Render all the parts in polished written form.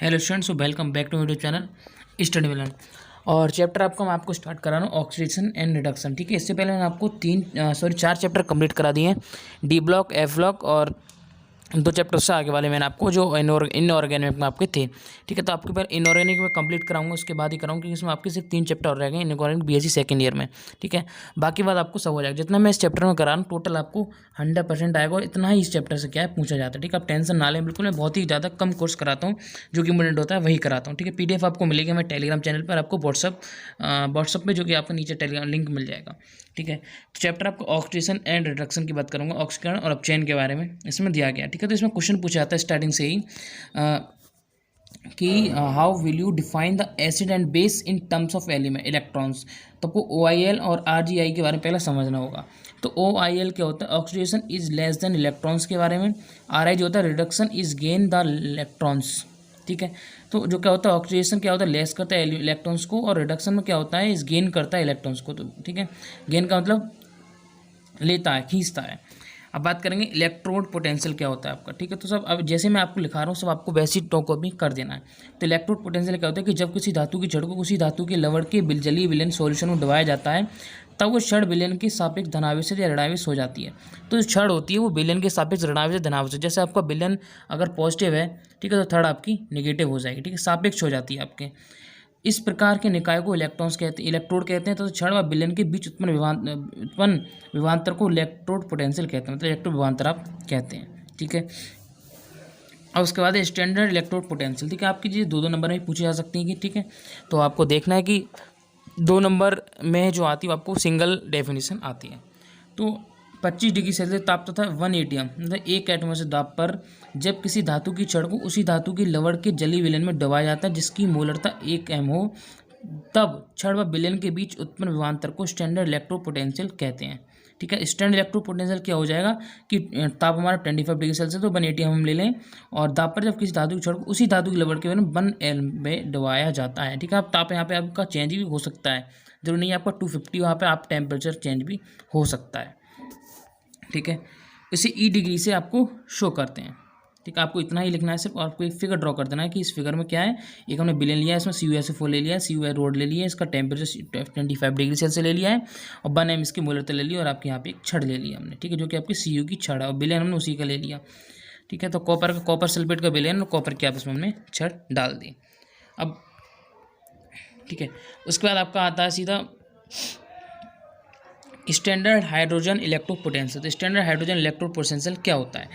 Hello students, welcome back to YouTube channel study villain. और chapter मैं आपको start करा रहा हूँ ऑक्सीडेशन एंड रिडक्शन। ठीक है, इससे पहले मैंने आपको चार चैप्टर कंप्लीट करा दिए हैं, डी ब्लॉक, एफ ब्लॉक और दो चैप्टर से आगे वाले मैंने आपको जो इनऑर्गेनिक में आपके थे। ठीक है, तो आपके पास इनऑर्गेनिक में कंप्लीट कराऊंगा, उसके बाद ही कराऊंगा, क्योंकि इसमें आपके सिर्फ 3 चैप्टर और रह गए इनऑर्गेनिक बीएससी सेकंड ईयर में। ठीक है, बाकी बात आपको सब हो जाएगा। जितना मैं इस चैप्टर में करा रहा हूँ टोटल आपको 100% आएगा, और इतना ही इस चैप्टर से क्या है पूछा जाता है। ठीक है, आप टेंशन ना लें, बिल्कुल मैं बहुत ही ज़्यादा कम कोर्स कराता हूँ, जो कि इंपॉर्टेंट होता है वही कराता हूँ। ठीक है, पीडीएफ आपको मिलेगी मैं टेलीग्राम चैनल पर, आपको व्हाट्सअप में, जो कि आपको नीचे टेलीग्राम लिंक मिल जाएगा। ठीक है, तो चैप्टर आपको ऑक्सीडेशन एंड रिडक्शन की बात करूंगा, ऑक्सीकरण और अपचयन के बारे में इसमें दिया गया। ठीक है, तो इसमें क्वेश्चन पूछा जाता है स्टार्टिंग से ही कि how will you define the acid and base in terms of element electrons. तो आपको OIL और RGI के बारे में पहले समझना होगा। तो OIL क्या होता है? Oxidation is less than electrons के बारे में। RI जो होता है reduction is gain the electrons. ठीक है, तो जो क्या होता है ऑक्सीडेशन क्या होता है, लेस करता है इलेक्ट्रॉन्स को, और रिडक्शन में क्या होता है, इस गेन करता है इलेक्ट्रॉन्स को। तो ठीक है, गेन का मतलब लेता है, खींचता है। अब बात करेंगे इलेक्ट्रोड पोटेंशियल क्या होता है आपका। ठीक है, तो सब अब जैसे मैं आपको लिखा रहा हूँ सब आपको वैसी टॉको भी कर देना है। तो इलेक्ट्रोड पोटेंशियल क्या होता है कि जब किसी धातु की छड़ को उसी धातु के लवण के जलीय विलयन सॉल्यूशन में डुबाया जाता है, तब वो छड़ विलयन के सापेक्ष धनावेश या ऋणावेश हो जाती है। तो जो छड़ होती है वो विलयन के सापेक्ष ऋणावेश धनावेश, जैसे आपका विलयन अगर पॉजिटिव है, ठीक है, तो थर्ड आपकी नेगेटिव हो जाएगी। ठीक है, सापेक्ष हो जाती है आपके। इस प्रकार के निकाय को इलेक्ट्रॉन्स कहते हैं, इलेक्ट्रोड कहते हैं। तो छड़ व विलयन के बीच उत्पन्न विभवांतर को इलेक्ट्रोड पोटेंशियल कहते हैं, मतलब इलेक्ट्रो विभवांतर आप कहते हैं। ठीक है, और उसके बाद स्टैंडर्ड इलेक्ट्रोड पोटेंशियल। ठीक है, आपकी चीज़ 2-2 नंबर में पूछी जा सकती है कि ठीक है, तो आपको देखना है कि 2 नंबर में जो आती है आपको सिंगल डेफिनेशन आती है। तो 25 डिग्री सेल्सियस ताप तथा 1 एटीएम मतलब 1 एटमॉस्फेयर दाब पर जब किसी धातु की छड़ को उसी धातु के लवण के जलीय विलयन में डुबाया जाता है जिसकी मोलरता 1 m हो, तब छड़ व विलयन के बीच उत्पन्न विभवांतर को स्टैंडर्ड इलेक्ट्रो पोटेंशियल कहते हैं। ठीक है, स्टैंडर्ड इलेक्ट्रो पोटेंशियल क्या हो जाएगा कि ताप हमारा 25 डिग्री सेल्सियस तो 1 एटीएम हम ले लें, और दाब पर जब किसी धातु की छड़ को उसी धातु के लवण के विलयन 1 L में डुबाया जाता है। ठीक है, आप ताप यहाँ पे आपका चेंज भी हो सकता है, जरूरी नहीं है आपका 250, वहाँ पे आप टेम्परेचर चेंज भी हो सकता है। ठीक है, इसे ई डिग्री से आपको शो करते हैं। ठीक है, आपको इतना ही लिखना है सिर्फ, और आपको एक फिगर ड्रॉ कर देना है कि इस फिगर में क्या है। एक हमने विलयन लिया है, इसमें CuSO4 ले लिया है, CuI रोड ले लिया है, इसका टेम्परेचर 25 डिग्री सेल्सियस ले लिया है, और 1 m इसकी मोलरता ले ली, और आपके यहाँ पे एक छड़ ले लिया हमने। ठीक है, जो कि आपकी Cu की छड़ है, और विलयन हमने उसी का ले लिया। ठीक है, तो कॉपर सल्फेट का विलयन और कॉपर की आपस में हमने छड़ डाल दी। अब ठीक है, उसके बाद आपका आता है सीधा स्टैंडर्ड हाइड्रोजन इलेक्ट्रो पोटेंशियल। तो स्टैंडर्ड हाइड्रोजन इलेक्ट्रो पोटेंशियल क्या होता है,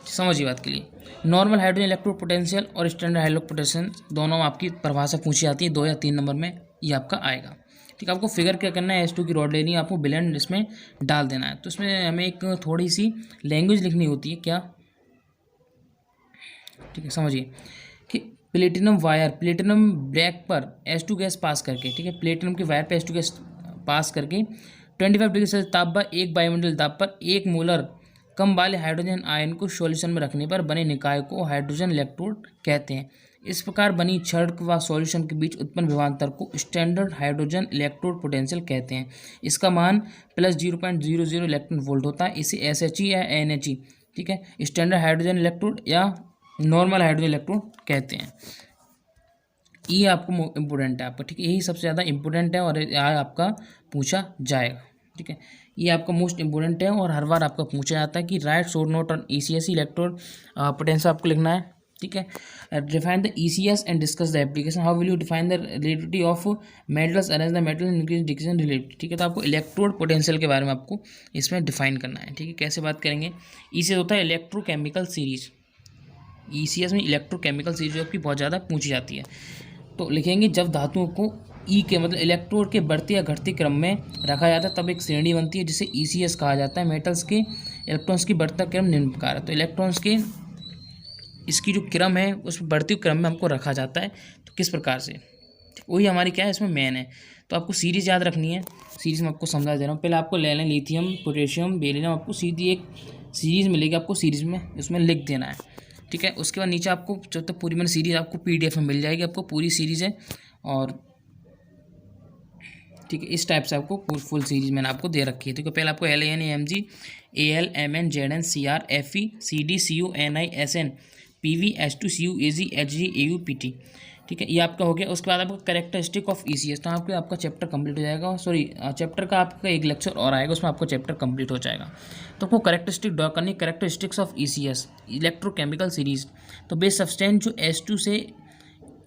समझिए बात के लिए। नॉर्मल हाइड्रोजन इलेक्ट्रो पोटेंशियल और स्टैंडर्ड हाइड्रो पोटेंशियल दोनों आपकी परिभाषा पूछी जाती है, 2 या 3 नंबर में ये आपका आएगा। ठीक है, आपको फिगर क्या करना है, S2 की रॉड लेनी है, आपको विलयन इसमें डाल देना है। तो इसमें हमें एक थोड़ी सी लैंग्वेज लिखनी होती है क्या। ठीक है, समझिए कि प्लेटिनम वायर, प्लेटिनम ब्लैक पर S2 गैस पास करके, ठीक है, प्लेटिनम की वायर पर S2 गैस पास करके 25 डिग्री सेल्सियस ताप पर एक वायुमंडल दाब पर 1 मोलर कम वाले हाइड्रोजन आयन को सॉल्यूशन में रखने पर बने निकाय को हाइड्रोजन इलेक्ट्रोड कहते हैं। इस प्रकार बनी छड़ व सॉल्यूशन के बीच उत्पन्न विभवांतर को स्टैंडर्ड हाइड्रोजन इलेक्ट्रोड पोटेंशियल कहते हैं। इसका मान प्लस 0.00 इलेक्ट्रॉन वोल्ट होता है। इसे SHE या NHE, ठीक है, स्टैंडर्ड हाइड्रोजन इलेक्ट्रोड या नॉर्मल हाइड्रोजन इलेक्ट्रोड कहते हैं। ये आपको इम्पोर्टेंट है आपका। ठीक है, यही सबसे ज़्यादा इम्पोर्टेंट है, और आपका पूछा जाएगा। ठीक है, ये आपका मोस्ट इंपोर्टेंट है, और हर बार आपका पूछा जाता है कि right short note on ECS electrode potential आपको लिखना है। ठीक है, define the ECS and discuss the application. How will you define the relativity of metals, arrange the metal increase decrease relativity. ठीक है, तो आपको इलेक्ट्रोड पोटेंशियल के बारे में आपको इसमें डिफाइन करना है। ठीक है, कैसे बात करेंगे। ECS होता है इलेक्ट्रोकेमिकल सीरीज। ECS में इलेक्ट्रोकेमिकल सीरीज आपकी बहुत ज़्यादा पूछी जाती है। तो लिखेंगे जब धातुओं को ई के मतलब इलेक्ट्रोड के बढ़ते या घटते क्रम में रखा जाता है तब एक श्रेणी बनती है जिसे ECS कहा जाता है। मेटल्स के इलेक्ट्रॉन्स की बढ़ता क्रम निम्न प्रकार है। तो इलेक्ट्रॉन्स के इसकी जो क्रम है उस बढ़ते क्रम में हमको रखा जाता है। तो किस प्रकार से, वही हमारी क्या है इसमें मेन है। तो आपको सीरीज याद रखनी है। सीरीज में आपको समझा दे रहा हूँ। पहले आपको ले लें लिथियम, पोटेशियम, बेरिलियम, आपको सीधी एक सीरीज मिलेगी, आपको सीरीज में इसमें लिख देना है। ठीक है, उसके बाद नीचे आपको जब तक पूरी मैंने सीरीज आपको PDF में मिल जाएगी, आपको पूरी सीरीज है। और ठीक है, इस टाइप से आपको फुल सीरीज मैंने आपको दे रखी है। ठीक है, पहले आपको LAN AMG AL MN ZN CR FE CD CU NI SN PV H2CuAgHgAuPt, ठीक है, ये आपका हो गया। उसके बाद आपका कैरेक्टरिस्टिक ऑफ ECS, तो आपका चैप्टर कंप्लीट हो जाएगा। सॉरी, चैप्टर का आपका एक लेक्चर और आएगा, उसमें आपका चैप्टर कंप्लीट हो जाएगा। तो आपको कैरेक्टरिस्टिक ड्रॉ करनी, characteristics of ECS, electrochemical series. तो बेस सब्सटेंस जो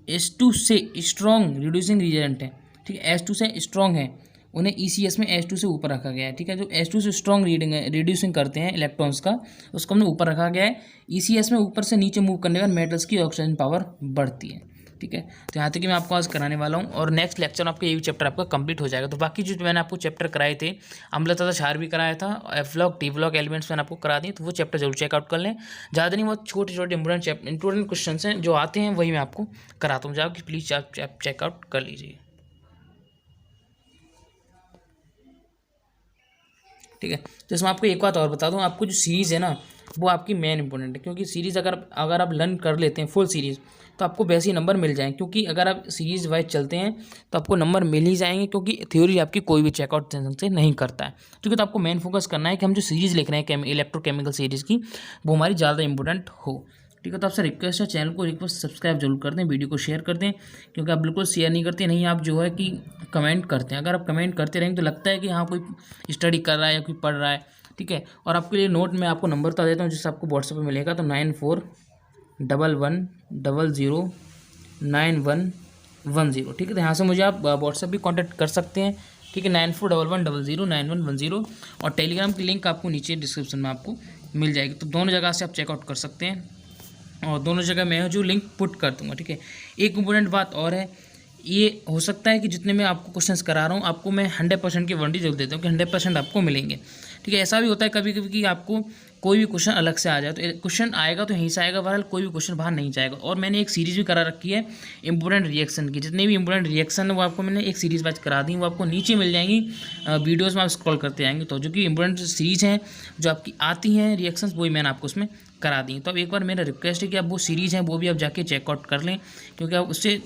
H2 से स्ट्रॉन्ग रिड्यूसिंग रिएजेंट है, ठीक है, H2 से स्ट्रॉन्ग है, उन्हें ECS में H2 से ऊपर रखा गया है, ठीक है। जो H2 से स्ट्रॉन्ग रिड्यूसिंग करते हैं इलेक्ट्रॉन्स का, उसको हमने ऊपर रखा गया है। ECS में ऊपर से नीचे मूव करने पर मेटल्स की ऑक्सीजन पावर बढ़ती है, ठीक है। तो यहाँ तक कि मैं आपको आज कराने वाला हूँ, और नेक्स्ट लेक्चर आपका ये भी चैप्टर आपका कंप्लीट हो जाएगा। तो बाकी जो मैंने आपको चैप्टर कराए थे, अम्ल तथा क्षार भी कराया था, F block T block elements मैंने आपको करा दिए, तो वो चैप्टर जरूर चेकआउट कर लें। ज़्यादा नहीं, बहुत छोटे छोटे इंपॉर्टेंट क्वेश्चन हैं जो आते हैं, वही मैं आपको कराता हूँ, जाओ कि प्लीज़ आप चेकआउट कर लीजिए, ठीक है। तो इसमें आपको एक बात और बता दूं, आपको जो सीरीज़ है ना, वो आपकी मेन इंपॉर्टेंट है, क्योंकि सीरीज़ अगर आप लर्न कर लेते हैं फुल सीरीज़, तो आपको वैसे ही नंबर मिल जाएंगे। क्योंकि अगर आप सीरीज़ वाइज चलते हैं तो आपको नंबर मिल ही जाएंगे, क्योंकि थ्योरी आपकी कोई भी चेकआउट से नहीं करता है, ठीक है। तो आपको मेन फोकस करना है कि हम जो सीरीज़ लिख रहे हैं इलेक्ट्रोकेमिकल सीरीज़ की, वो हमारी ज़्यादा इंपॉर्टेंट हो, ठीक है। तो आपसे रिक्वेस्ट है, चैनल को रिक्वेस्ट सब्सक्राइब जरूर कर दें, वीडियो को शेयर कर दें, क्योंकि आप बिल्कुल शेयर नहीं करते, नहीं आप जो है कि कमेंट करते हैं। अगर आप कमेंट करते रहेंगे तो लगता है कि हाँ कोई स्टडी कर रहा है या कोई पढ़ रहा है, ठीक है। और आपके लिए नोट मैं आपको नंबर बता देता हूँ, जिससे आपको व्हाट्सएप पर मिलेगा। तो 9411009110, ठीक है। तो यहाँ से मुझे आप व्हाट्सएप भी कांटेक्ट कर सकते हैं, ठीक है, 9411009110। और टेलीग्राम की लिंक आपको नीचे डिस्क्रिप्शन में आपको मिल जाएगी। तो दोनों जगह से आप चेकआउट कर सकते हैं, और दोनों जगह मैं जो लिंक पुट कर दूंगा, ठीक है। एक इम्पोर्टेंट बात और है, ये हो सकता है कि जितने मैं आपको क्वेश्चंस करा रहा हूँ, आपको मैं 100% की वारंटी जरूर देता हूँ कि 100% आपको मिलेंगे, ठीक है। ऐसा भी होता है कभी कभी कि आपको कोई भी क्वेश्चन अलग से आ जाए, तो क्वेश्चन आएगा तो यहीं से आएगा, बहरहाल कोई भी क्वेश्चन बाहर नहीं जाएगा। और मैंने एक सीरीज़ भी करा रखी है इंपॉर्टेंट रिएक्शन की, जितने भी इंपॉर्टेंट रिएक्शन है वो आपको मैंने एक सीरीज़ वाइज करा दी, वो आपको नीचे मिल जाएंगी वीडियोज़ में, आप स्क्रॉल करते आएंगे तो जो कि इंपॉर्टेंट सीरीज़ हैं जो आपकी आती हैं रिएक्शंस, वही मैंने आपको उसमें करा दी। तो अब एक बार मेरा रिक्वेस्ट है कि आप वो सीरीज़ हैं वो भी आप जाके चेकआउट कर लें, क्योंकि आप उससे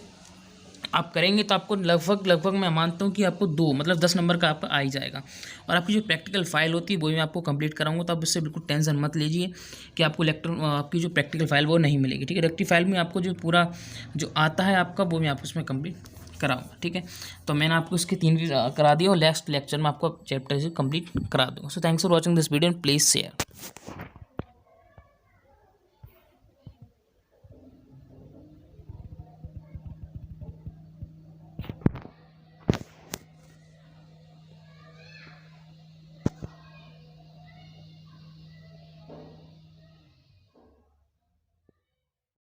आप करेंगे तो आपको लगभग मैं मानता हूँ कि आपको 10 नंबर का आपका आ ही जाएगा। और आपकी जो प्रैक्टिकल फाइल होती है वो मैं आपको कंप्लीट कराऊंगा, तो आप इससे बिल्कुल टेंशन मत लीजिए कि आपको आपकी जो प्रैक्टिकल फाइल वो नहीं मिलेगी, ठीक है। रेक्टिव फाइल में आपको जो पूरा जो आता है आपका, वो मैं आपको उसमें कंप्लीट कराऊंगा, ठीक है। तो मैंने आपको इसके 3 भी करा दिया, और नेक्स्ट लेक्चर में आपको चैप्टर से कंप्लीट करा दूँगा। So thanks for watching this video, please share.